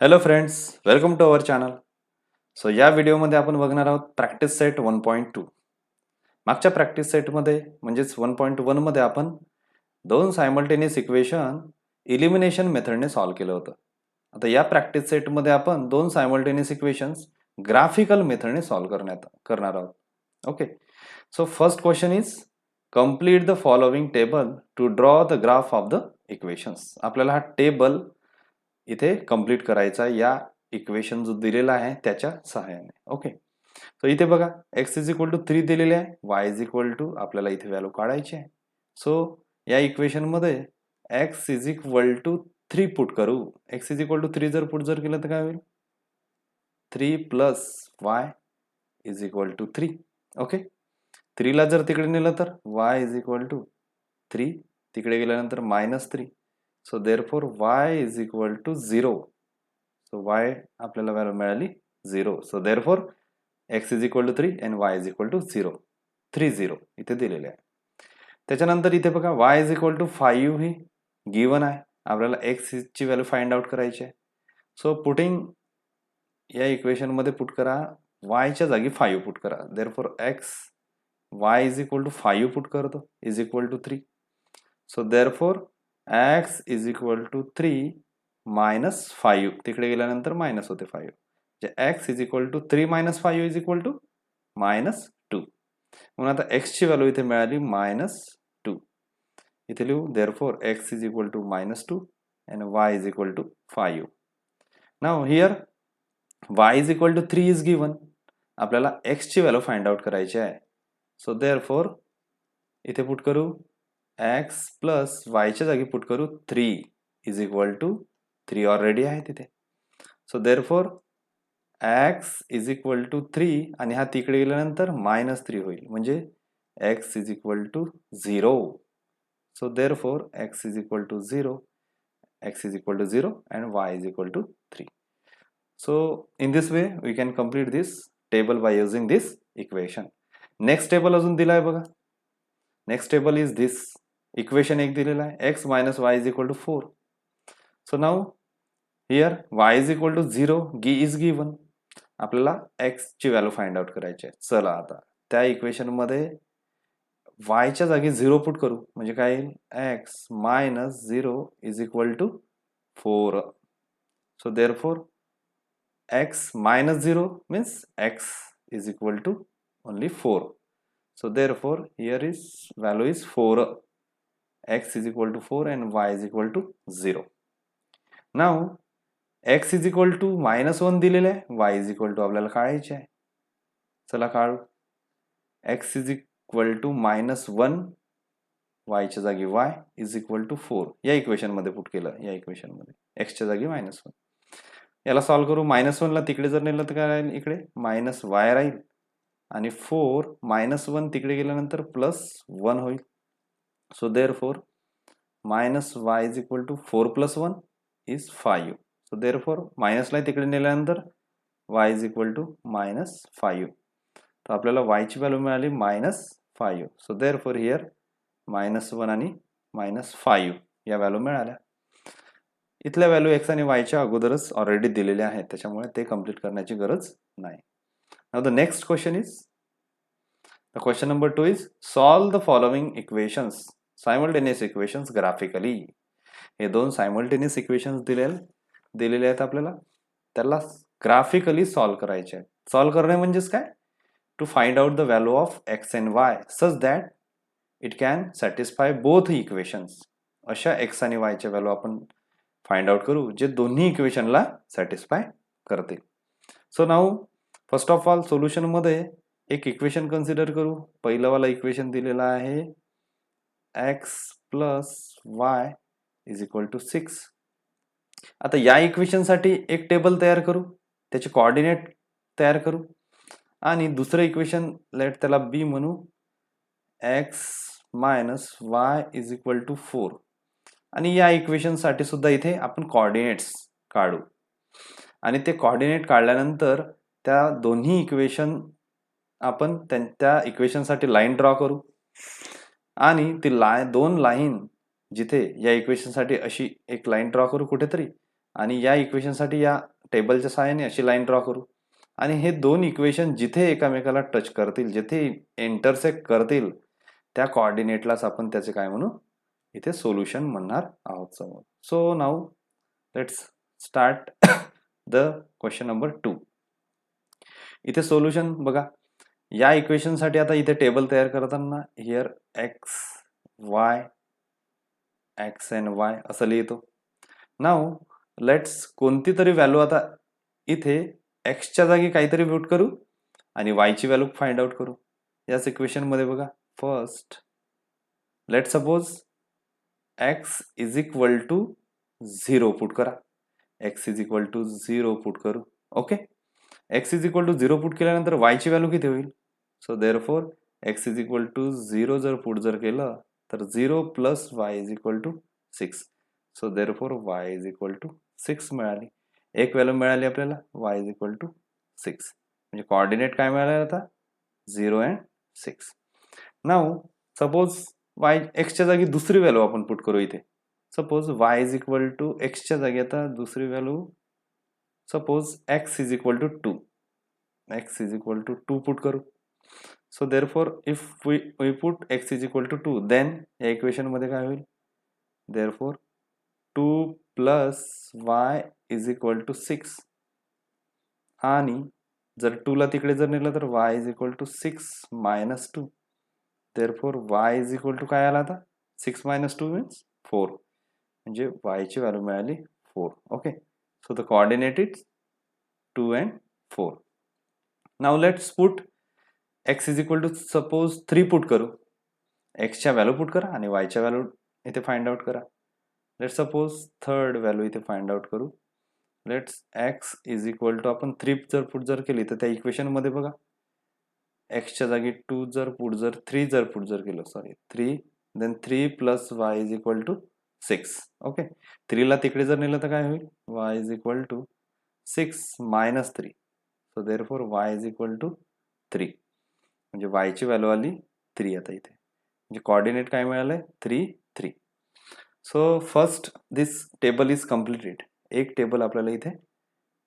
Hello friends, welcome to our channel. So या व्हिडिओमध्ये आपण बघणार आहोत प्रॅक्टिस सेट 1.2. मागच्या प्रॅक्टिस सेटमध्ये म्हणजेच 1.1 मध्ये आपण दोन सायमल्टेनियस इक्वेशन इलिमिनेशन मेथडने सॉल्व्ह केलं होतं. आता या प्रॅक्टिस सेटमध्ये आपण दोन सायमल्टेनियस इक्वेशन्स ग्राफिकल मेथडने सॉल्व्ह करणार आहोत. Okay, so first question is complete the following table to draw the graph of the equations. आपल्याला हा टेबल इथे कंप्लीट करायचा या इक्वेशन जो दिलेला आहे त्याच्या सहाय्याने. ओके, तर इथे बघा x इज इक्वल टू 3 दिलेले आहे, y इज इक्वल टू आपल्याला इथे व्हॅल्यू काढायची आहे. सो या इक्वेशन मध्ये x is equal to 3 put करू. x इज इक्वल टू 3 जर केलं तर काय होईल? 3 plus y is equal to 3. Okay, 3 ला जर तिकडे नेलं तर y इज इक्वल टू 3, तिकडे गेल्यानंतर -3. So therefore y is equal to 0. So y आपल्याला व्हॅल्यू मिळाली 0. So therefore x is equal to 3 and y is equal to 0. 3 इथे दिलेले आहे. त्याच्यानंतर इथे बघा y इज इक्वल टू 5 ही गिवन आहे. आपल्याला x ची व्हॅल्यू फाइंड आउट करायची आहे. सो पुटिंग या इक्वेशन मध्ये पुट करा, y च्या जागी 5 पुट करा. Therefore x y is equal to 5 put करतो is equal to 3. So therefore x is equal to 3 minus 5, तिकडे गेल्यानंतर मायनस होते 5. x is equal to 3 minus 5 is equal to -2. म्हणून आता x ची व्हॅल्यू इथे मिळाली -2. इथे लिहू therefore x is equal to -2 and y is equal to 5. Now here y is equal to 3 is given. आपल्याला x ची व्हॅल्यू फाइंड आउट करायची आहे. सो देअरफॉर इथे पुट करू x प्लस y च्या जागी पुट करू 3 इज इक्वल टू 3 ऑलरेडी आहे तिथे. So therefore x is equal to 3 आणि हा तिकडे गेल्यानंतर -3 होईल, म्हणजे x is equal to 0. So therefore x is equal to 0, x is equal to 0 and y is equal to 3. So in this way we can complete this table by using this equation. Next table अजून दिला आहे बघा. Next table is this. Equation एक दिलेला आहे x minus y is equal to 4. So now here y is equal to 0 is given. आपल्याला x ची value find out करायची आहे. चला आता त्या इक्वेशन मध्ये y च्या जागी 0 पुट करू, म्हणजे काय येईल? x minus 0 is equal to 4. So therefore x minus 0 means x is equal to only 4. So therefore here is value is 4. X is equal to 4 and y is equal to 0. Now x is equal to -1 दिलेले आहे, y is equal to आपल्याला काढायचे आहे. चला काढू. x is equal to -1, y च्या जागी y is equal to 4 या इक्वेशन मध्ये पुट केलं. या इक्वेशन मध्ये x च्या जागी -1. याला सॉल्व करू. -1 ला तिकडे जर नेलं तर काय राहील? इकडे -y राहील आणि 4 -1 तिकडे गेल्यानंतर +1 होईल. So therefore -y is equal to 4 + 1 इज 5. सो देअरफॉर मायनसला तिकडे नेल्यानंतर y इज इक्वल टू -5. तर आपल्याला y ची व्हॅल्यू मिळाली -5. सो देअरफॉर हियर -1 आणि -5 या व्हॅल्यू मिळाल्या. इथल्या व्हॅल्यू x आणि y च्या अगोदरच ऑलरेडी दिलेल्या आहेत, त्याच्यामुळे ते कंप्लीट करण्याची गरज नाही. Now the next question is the question number 2 is solve the following equations simultaneous equations graphically. हे दोन सायमल्टेनियस इक्वेशन्स दिलेले आहेत आपल्याला, त्याला ग्राफिकली सॉल्व करायचे आहेत. सॉल्व करणे म्हणजेच काय? To find out the value of x and y such that it can satisfy both equations. अशा x आणि y च्या व्हॅल्यू आपण फाइंड आउट करू जे दोन्ही इक्वेशनला सॅटिस्फाय करतील. So now first of all solution मध्ये एक इक्वेशन कन्सिडर करू. पहिलं वाला इक्वेशन दिलेला आहे x plus y is equal to 6. आता या इक्वेशन साठी एक टेबल तयार करू, त्याचे कोऑर्डिनेट तयार करू आणि दुसरं इक्वेशन लेट त्याला b म्हणू. x minus y is equal to 4 आणि या इक्वेशन साठी सुद्धा इथे आपण कोऑर्डिनेट्स काढू आणि ते कोऑर्डिनेट काढल्यानंतर त्या दोन्ही इक्वेशन आपण त्या इक्वेशन साठी लाईन ड्रॉ करू आणि ती दोन लाईन जिथे या इक्वेशन साठी अशी एक लाईन ड्रॉ करू कुठेतरी आणि या इक्वेशनसाठी या टेबलच्या सहाय्याने अशी लाईन ड्रॉ करू आणि हे दोन इक्वेशन जिथे एकमेकाला टच करतील, जिथे इंटरसेक्ट करतील, त्या कोऑर्डिनेटलाच आपण त्याचे काय म्हणू, इथे सोल्युशन म्हणणार आहोत समोर. So now let's start the question number 2. इथे सोल्युशन बघा, या इक्वेशनसाठी आता इथे टेबल तयार करताना here x y x and Y असं लिहितो. नाऊ लेट्स कोणती तरी व्हॅल्यू आता इथे एक्सच्या जागी काहीतरी पुट करू आणि वायची व्हॅल्यू फाइंड आउट करू. याच इक्वेशन मध्ये बघा, first let suppose x is equal to 0 put करा. X is equal to 0 put करू. Okay, x is equal to 0 put केल्यानंतर वायची व्हॅल्यू किती होईल? So therefore x is equal to 0 जर पुट जर केलं तर 0 plus y is equal to 6. So therefore y is equal to 6 मिळाली. एक व्हॅल्यू मिळाली आपल्याला वाय इज इक्वल टू 6. म्हणजे कोऑर्डिनेट काय मिळाले आता? 0 अँड 6. नाऊ सपोज वाय एक्सच्या जागी दुसरी व्हॅल्यू आपण पुट करू इथे. Suppose y is equal to एक्सच्या जागी आता दुसरी value suppose x is equal to 2. X is equal to 2 put करू. So therefore if we put x is equal to 2, then या इक्वेशन मध्ये काय होईल? Therefore 2 plus y is equal to 6. आणि जर 2 ला तिकडे जर नेलं तर y is equal to 6 minus 2. Therefore y is equal to काय आला आता? 6 मायनस 2 मीन्स 4. म्हणजे y ची व्हॅल्यू मिळाली 4. Okay, so the coordinate is 2 and 4. Now let's put x is equal to suppose 3 put करू. x च्या व्हॅल्यू पुट करा आणि y च्या व्हॅल्यू इथे फाइंड आउट करा. लेट सपोज थर्ड व्हॅल्यू इथे फाइंड आउट करू. Let's x is equal to आपण 3 जर पुट जर केली तर त्या इक्वेशन मध्ये बघा, x च्या जागी 2 जर पुट जर 3 जर पुट जर केलं, sorry 3, then 3 plus y is equal to 6. Okay, 3 ला तिकडे जर नेलं तर काय होईल? y is equal to 6 minus 3. So therefore y is equal to 3. म्हणजे y ची व्हॅल्यू आली 3 आता इथे. म्हणजे कोऑर्डिनेट काय मिळालंय? 3, 3. So first this table is completed. एक टेबल आपल्याला इथे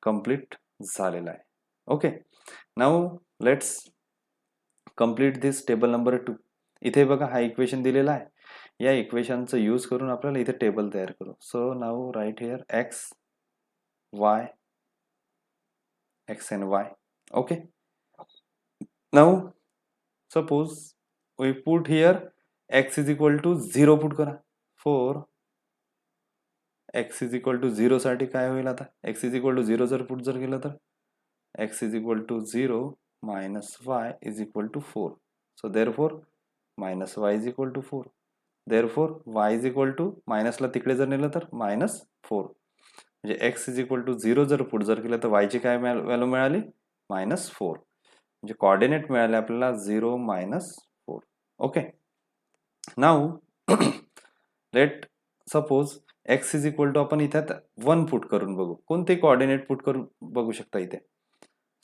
कम्प्लीट झालेला आहे. Okay, now let's complete this table number 2. इथे बघा हा इक्वेशन दिलेला आहे. या इक्वेशनचं यूज करून आपल्याला इथे टेबल तयार करू. So now write here x y x and y. Okay, now suppose we put here x is equal to 0 put करा. For x is equal to 0 साठी काय होईल आता? एक्स इज इक्वल टू 0 जर पुट जर केलं तर x is equal to 0 minus y is equal to 4. So therefore minus y is equal to 4. Therefore y is equal to मायनसला तिकडे जर नेलं तर मायनस 4. म्हणजे एक्स इज इक्वल टू 0 जर पुट जर केलं तर वायची काय व्हॅल्यू मिळाली? मायनस 4. म्हणजे कोऑर्डिनेट मिळाले आपल्याला 0 minus 4. Okay, now let suppose x is equal to आपण इथे 1 पुट करून बघू. कोणते कोऑर्डिनेट पुट करून बघू शकता इथे.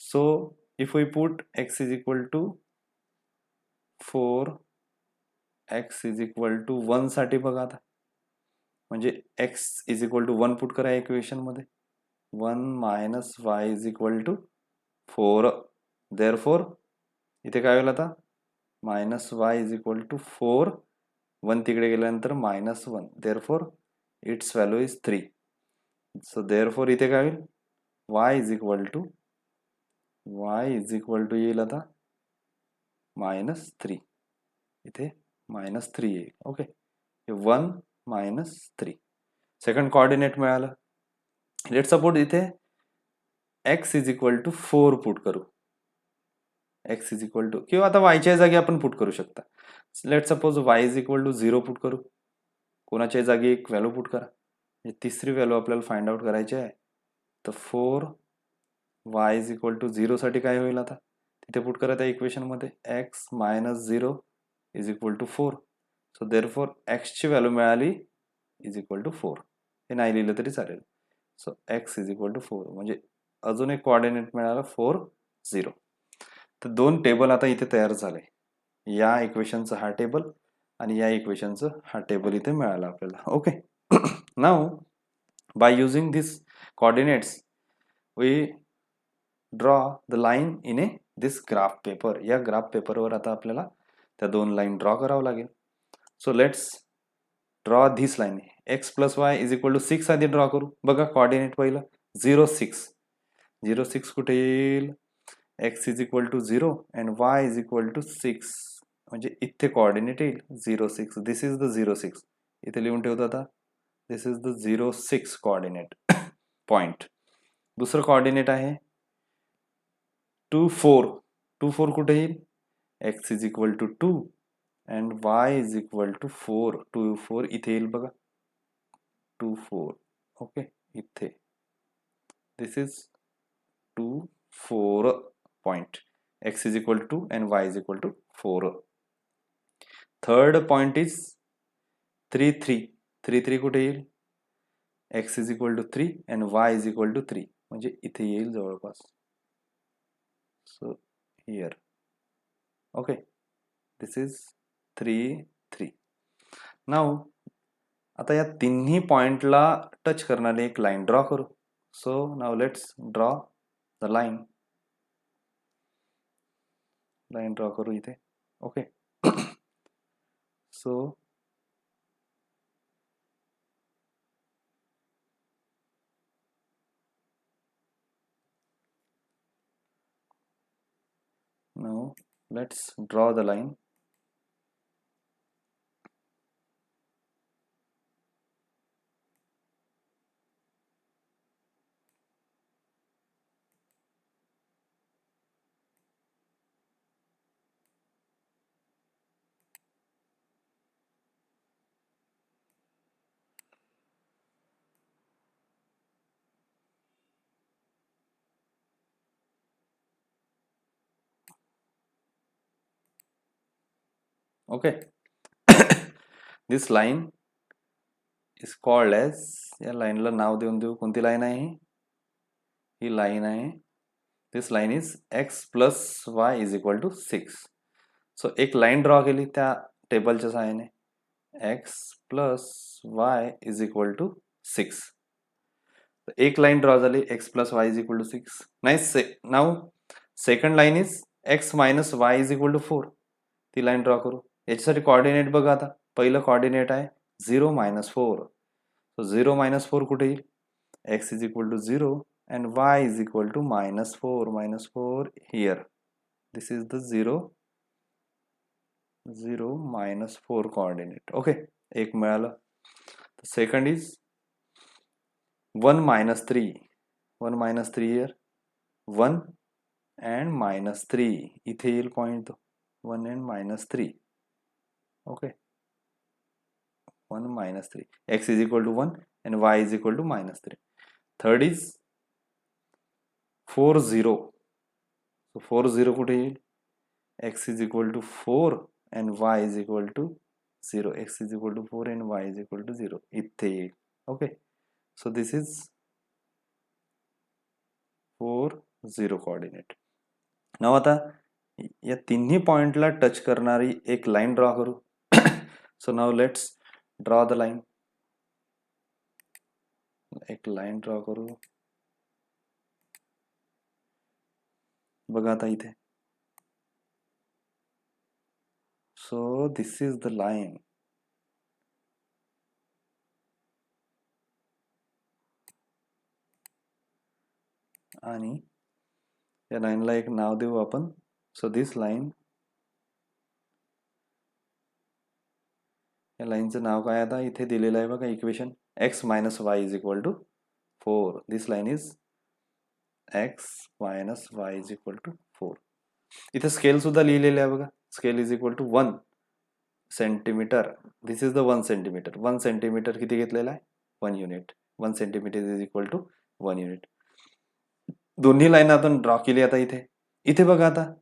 So if we put x is equal to 4, x is equal to 1 साठी बघा आता, म्हणजे x is equal to 1 put करा इक्वेशन मध्ये. 1 minus y is equal to 4. Therefore इथे काय होईल आता? Minus y is equal to 4. 1 तिकडे गेल्यानंतर minus 1. Therefore its value is 3. So therefore इथे काय होईल? y इज इक्वल टू येईल आता मायनस 3. इथे मायनस 3 येईल. Okay, 1 minus 3. सेकंड कोऑर्डिनेट मिळालं. लेट सपोज इथे x is equal to 4 put करू. x इज इक्वल टू किंवा आता y च्या जागी आपण पुट करू शकता. Let suppose y is equal to 0 put करू. कोणाच्या जागी एक व्हॅल्यू पुट करा. तिसरी व्हॅल्यू आपल्याला फाइंड आउट करायची आहे. तर 4 y इज इक्वल टू 0 साठी काय होईल आता? तिथे पुट करा त्या इक्वेशन मध्ये x minus 0 is equal to 4. So therefore x ची व्हॅल्यू मिळाली इज इक्वल टू 4. हे नाही लिहिलं तरी चालेल. So x is equal to 4. म्हणजे अजून एक कोऑर्डिनेट मिळाला 4, 0. तर दोन टेबल आता इथे तयार झाले. या इक्वेशनचं हा टेबल आणि या इक्वेशनचं हा टेबल इथे मिळाला आपल्याला. Okay, now by using this coordinates, we draw the line in a this graph paper. या ग्राफ पेपरवर आता आपल्याला त्या दोन लाईन ड्रॉ करावं लागेल. So let's draw this line. x plus y is equal to 6 आधी ड्रॉ करू. बघा कोऑर्डिनेट पहिलं 0 6. 0 6 कुठे येईल? x is equal to 0 and y is equal to 6. म्हणजे इथे कोऑर्डिनेट येईल 0 6. This is the 0 6. इथे लिहून ठेवतो आता. This is the 0 6 coordinate point. दुसरं कोऑर्डिनेट आहे 2 4. 2 4 कुठे येईल? x is equal to 2 and y is equal to 4. 2 4 इथे येईल बघा. 2 4. ओके, इथे this is 2 4 point. x is equal to and y is equal to 4. Third point is 3 3. 3 3 कुठे येईल? x is equal to 3 and y is equal to 3. म्हणजे इथे येईल जवळपास. So here. Okay, this is 3 3. Now आता या तिन्ही पॉइंटला टच करणारी एक लाईन ड्रॉ करू. So now let's draw the line. Line draw करू इथे. Okay. So now let's draw the line. Okay. This line is called as, या लाईनला नाव देऊन देऊ. कोणती लाईन आहे? ही लाईन आहे. This line is x plus y is equal to 6. सो एक लाईन ड्रॉ केली त्या टेबलच्या सहाय्याने. x plus y is equal to 6. एक लाईन ड्रॉ झाली x plus y is equal to 6. Nice. Now second line is x minus y is equal to 4. ती line draw करू. याच्यासाठी कोऑर्डिनेट बघा. आता पहिलं कोऑर्डिनेट आहे 0 मायनस 4. सो 0 मायनस 4 कुठे येईल? x is equal to 0 and y is equal to minus 4. Minus 4 here. This is the 0 0 minus 4 coordinate. Okay, एक मिळालं. Second is 1 minus 3. 1 minus 3 here. 1 and minus 3 इथे येईल पॉइंट तो. 1 and minus 3. Okay, 1 minus 3. X is equal to 1 and y is equal to minus 3. Third is 4 0. So 4 0 कुठे येईल? X is equal to 4 and y is equal to 0. X is equal to 4 and y is equal to 0. इथे येईल. Okay. So this is 4 0 coordinate. Now आता या तिन्ही पॉइंटला touch करणारी एक लाईन ड्रॉ करू. So now let's draw the line. एक लाईन ड्रॉ करू. बघा आता इथे. So this is the line. आणि या लाईनला एक नाव देऊ आपण. सो दिस लाईन, या लाईनचं नाव काय आता इथे दिलेलं आहे बघा equation. x minus y is equal to 4. This line is x minus y is equal to 4. इथे स्केल सुद्धा लिहिलेले आहे बघा. Scale is equal to 1 centimetre. This is the 1 centimetre. 1 centimetre किती घेतलेला आहे? 1 unit. 1 centimetre is equal to 1 unit. दोन्ही line आपण ड्रॉ केली. आता इथे इथे बघा. आता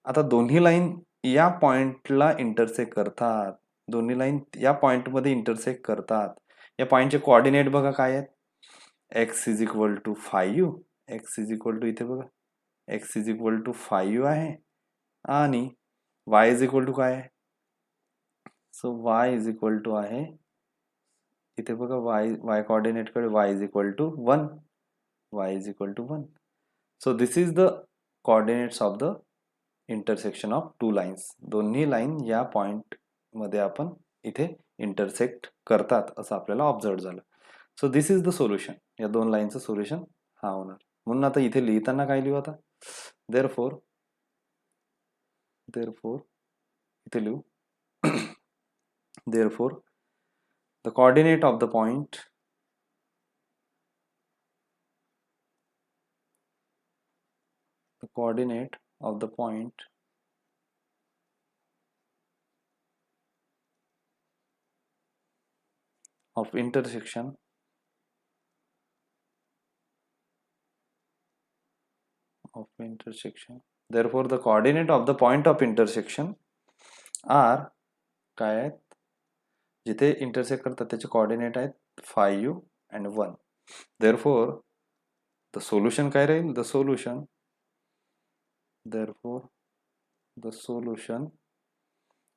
आता दोन्ही लाईन या पॉइंटला इंटरसेक्ट करतात. दोन्ही लाईन या पॉइंटमध्ये इंटरसेक्ट करतात. या पॉइंटचे कोऑर्डिनेट बघा काय आहेत? x is equal to 5. x is equal to इथे बघा x इज इक्वल टू 5 आहे आणि y इज इक्वल टू काय आहे? So y is equal to आहे इथे बघा y कोऑर्डिनेट कडे y is equal to 1 y is equal to 1. So this is the coordinates of the intersection of two lines. दोन्ही line या point मध्ये आपण इथे इंटरसेक्ट करतात असं आपल्याला ऑब्झर्व झालं. So this is the solution. या दोन लाईनचं सोल्युशन हा होणार. म्हणून आता इथे लिहिताना काय लिहू आता, देअरफोर इथे लिहू therefore the coordinate of the point of intersection therefore the coordinate of the point of intersection are काय आहेत, जिथे इंटरसेक्ट करतात त्याचे कोऑर्डिनेट आहेत 5u and 1. therefore the solution काय राहील, the solution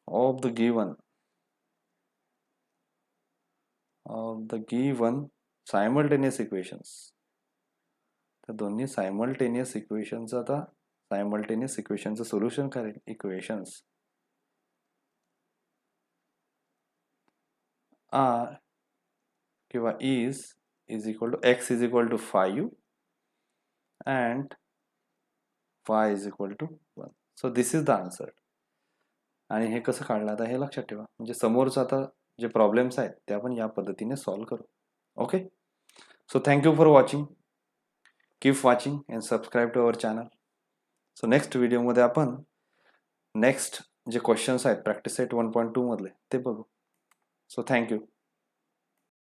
of the given simultaneous equations, तर दोन्ही सायमल्टेनियस इक्वेशन्स, आता सायमल्टेनियस इक्वेशनचं सोल्युशन काय राहील, इक्वेशन्स are किंवा is equal to x is equal to 5u and y is equal to 1. so this is the answer. आणि हे कसं काढलं आता हे लक्षात ठेवा, म्हणजे समोरचं आता जे प्रॉब्लेम्स आहेत ते आपण या पद्धतीने सॉल्व करू. Okay, so thank you for watching. Keep watching and subscribe to our channel. So next व्हिडिओमध्ये आपण नेक्स्ट जे क्वेश्चन्स आहेत प्रॅक्टिस सेट 1.2 मधले ते बघू. So thank you.